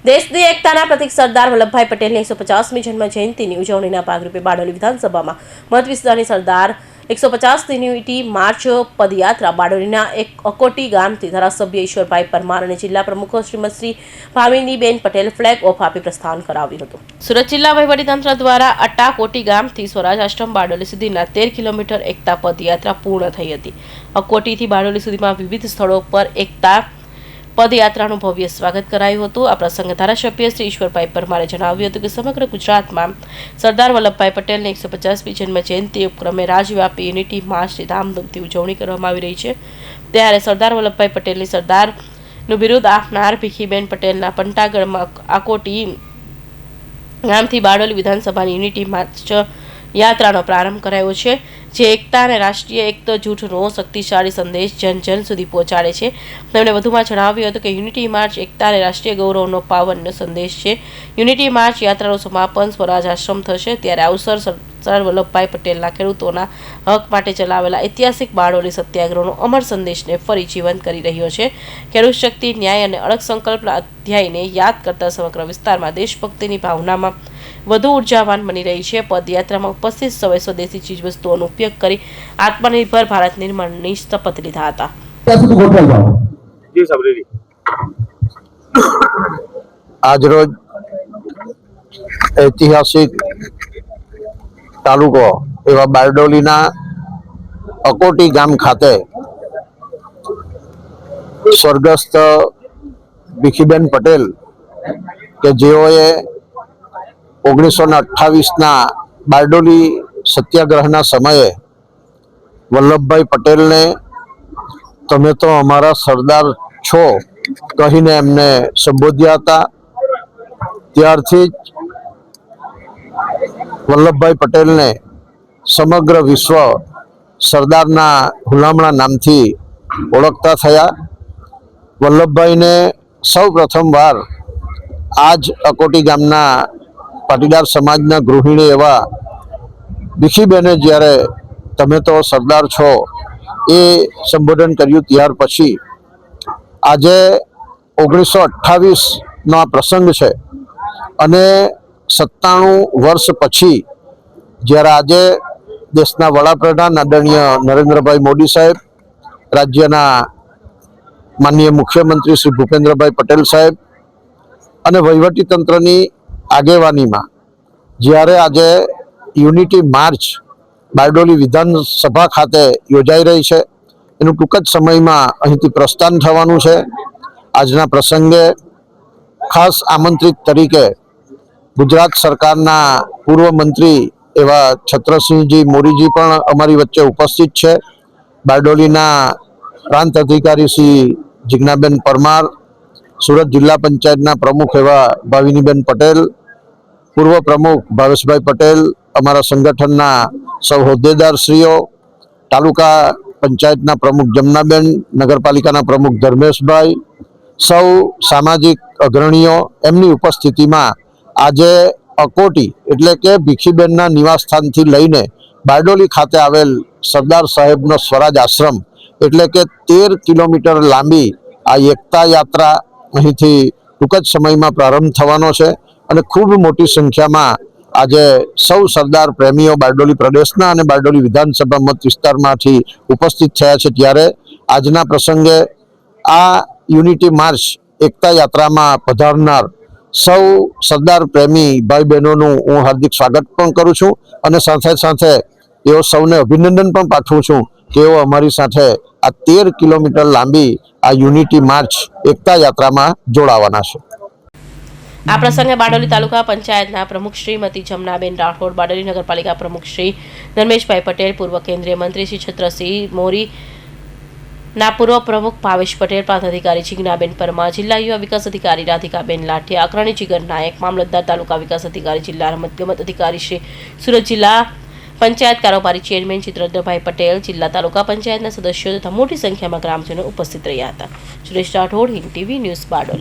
દેશની એકતાના પ્રતીક સરદાર વલ્લભભાઈ પટેલની 150મી જન્મ જયંતિની ઉજવણીના ભાગરૂપે બારડોલી વિધાનસભામાં મત વિસ્તારની સરદાર 150 યુનિટી માર્ચ પદયાત્રા બારડોલીના અકોટી ગામથી ધારાસભ્ય ઈશ્વરભાઈ પરમાર અને જિલ્લા પ્રમુખ શ્રીમતી ભાવિનીબેન પટેલ ફ્લેગ ઓફ આપી પ્રસ્થાન કરાવ્યું હતું. સુરત જિલ્લા વહીવટીતંત્ર દ્વારા અટાકોટી ગામથી સ્વરાજ આશ્રમ બારડોલી સુધીના 13 કિલોમીટર એકતા પદયાત્રા પૂર્ણ થઈ હતી. અકોટીથી બારડોલી સુધીમાં વિવિધ સ્થળો પર એકતા પદયાત્રાનું ભવ્ય સ્વાગત કરાયું હતું. આ પ્રસંગે ધારાસભ્ય શ્રી ઈશ્વરભાઈ પરમારે જણાવ્યું હતું કે સમગ્ર ગુજરાતમાં સરદાર વલ્લભભાઈ પટેલની 150મી જન્મ જયંતિ ઉપક્રમે રાજવ્યાપી યુનિટી માર્ચની ધામધૂમથી ઉજવણી કરવામાં આવી રહી છે. ત્યારે સરદાર વલ્લભભાઈ પટેલની સરદારનું બિરુદ આપનાર ભીખીબેન પટેલના પંટાગઢમાં આકોટી ગામથી બારડોલી વિધાનસભાની યુનિટી માર્ચ યાત્રાનો પ્રારંભ કરાયો છે, જે એકતા અને રાષ્ટ્રીય એકતા જૂથનો શક્તિશાળી સંદેશ જન જન સુધી પહોંચાડે છે. તેમણે વધુમાં જણાવ્યું હતું કે યુનિટી માર્ચ એકતા અને રાષ્ટ્રીય ગૌરવનો પાવન સંદેશ છે. યુનિટી માર્ચ યાત્રાનું સમાપન સ્વરાજ આશ્રમ થશે, ત્યારે અવસર સરદાર વલ્લભભાઈ પટેલના ખેડૂતોના હક માટે ચલાવેલા ઐતિહાસિક બારડોલી સત્યાગ્રહનો અમર સંદેશને ફરી જીવંત કરી રહ્યો છે. ખેડૂત શક્તિ, ન્યાય અને અડગ સંકલ્પના અધ્યાયને યાદ કરતા સમગ્ર વિસ્તારમાં દેશભક્તિની ભાવનામાં વધુ ઉર્જાવાન બની રહી છે. પદયાત્રામાં ઉપસ્થિત સૌએ સ્વદેશી ચીજવસ્તુઓનો ઉપયોગ કરી આત્મનિર્ભર ભારત નિર્માણની શપથ લીધા હતા. આજરોજ ઐતિહાસિક તાલુકો એવા બારડોલીના અકોટી ગામ ખાતે સ્વર્ગસ્થ ભીખીબેન પટેલ કે જેઓએ 1928ના બારડોલી સત્યાગ્રહના સમયે વલ્લભભાઈ પટેલને તમે તો અમારા સરદાર છો કહીને એમને સંબોધ્યા હતા. ત્યારથી જ વલ્લભભાઈ પટેલને સમગ્ર વિશ્વ સરદારના હુલામણા નામથી ઓળખતા થયા. વલ્લભભાઈને સૌ પ્રથમવાર આ જ અકોટી ગામના પાટીદાર સમાજના ગૃહિણી એવા ભીખીબેને જ્યારે તમે તો સરદાર છો એ સંબોધન કર્યું, ત્યાર પછી આજે 1928નો આ પ્રસંગ છે અને 97 વર્ષ પછી જ્યારે આજે દેશના વડાપ્રધાન આદરણીય નરેન્દ્રભાઈ મોદી સાહેબ, રાજ્યના માનનીય મુખ્યમંત્રી શ્રી ભૂપેન્દ્રભાઈ પટેલ સાહેબ અને વહીવટીતંત્રની આગેવાનીમાં જ્યારે આજે યુનિટી માર્ચ બારડોલી વિધાનસભા ખાતે યોજાઈ રહી છે, એનું ટૂંક જ સમયમાં અહીંથી પ્રસ્થાન થવાનું છે. આજના પ્રસંગે ખાસ આમંત્રિત તરીકે ગુજરાત સરકારના પૂર્વ મંત્રી એવા છત્રસિંહજી મોરીજી પણ અમારી વચ્ચે ઉપસ્થિત છે. બારડોલીના પ્રાંત અધિકારી શ્રી જીજ્ઞાબેન પરમાર, સુરત જિલ્લા પંચાયતના પ્રમુખ એવા ભાવિનીબેન પટેલ, પૂર્વ પ્રમુખ ભાવેશભાઈ પટેલ, અમારા સંગઠનના સૌ હોદ્દેદારશ્રીઓ, તાલુકા પંચાયતના પ્રમુખ જમનાબેન, નગરપાલિકાના પ્રમુખ ધર્મેશભાઈ, સૌ સામાજિક અગ્રણીઓ, એમની ઉપસ્થિતિમાં આજે અકોટી એટલે કે ભીખીબેનના નિવાસસ્થાનથી લઈને બારડોલી ખાતે આવેલ સરદાર સાહેબનો સ્વરાજ આશ્રમ એટલે કે 13 કિલોમીટર લાંબી આ એકતા યાત્રા અહીંથી ટૂંક જ સમયમાં પ્રારંભ થવાનો છે અને ખૂબ મોટી સંખ્યામાં આજે સૌ સરદાર પ્રેમીઓ બારડોલી પ્રદેશના અને બારડોલી વિધાનસભા મત વિસ્તારમાંથી ઉપસ્થિત થયા છે. ત્યારે આજના પ્રસંગે આ યુનિટી માર્ચ એકતા યાત્રામાં પધારનાર સૌ સરદાર પ્રેમી ભાઈ બહેનોનું હું હાર્દિક સ્વાગત પણ કરું છું અને સાથે સાથે એઓ સૌને અભિનંદન પણ પાઠવું છું કે એઓ અમારી સાથે આ 13 કિલોમીટર લાંબી આ યુનિટી માર્ચ એકતા યાત્રામાં જોડાવાના છે. આ પ્રસંગે બારડોલી તાલુકા પંચાયતના પ્રમુખ શ્રીમતી જમનાબેન રાઠોડ, બારડોલી નગરપાલિકા પ્રમુખ શ્રી ધર્મેશભાઈ પટેલ, પૂર્વ કેન્દ્રીય મંત્રી શ્રી છત્રસિંહ મોરી ના પૂર્વ પ્રમુખ ભાવેશ પટેલ, પ્રાંત અધિકારી જીજ્ઞાબેન પરમાર, જિલ્લા યુવા વિકાસ અધિકારી રાધિકાબેન લાઠિયા, અગ્રણી જીગર નાયક, મામલતદાર તાલુકા વિકાસ અધિકારી, જિલ્લા રમતગમત અધિકારી શ્રી સુરત જિલ્લા પંચાયત કારોબારી ચેરમેન ચિત્રેન્દ્રભાઈ પટેલ, જિલ્લા તાલુકા પંચાયતના સદસ્યો તથા મોટી સંખ્યામાં ગ્રામજનો ઉપસ્થિત રહ્યા હતા. Suresh Rathod, Hind TV news, Bardoli.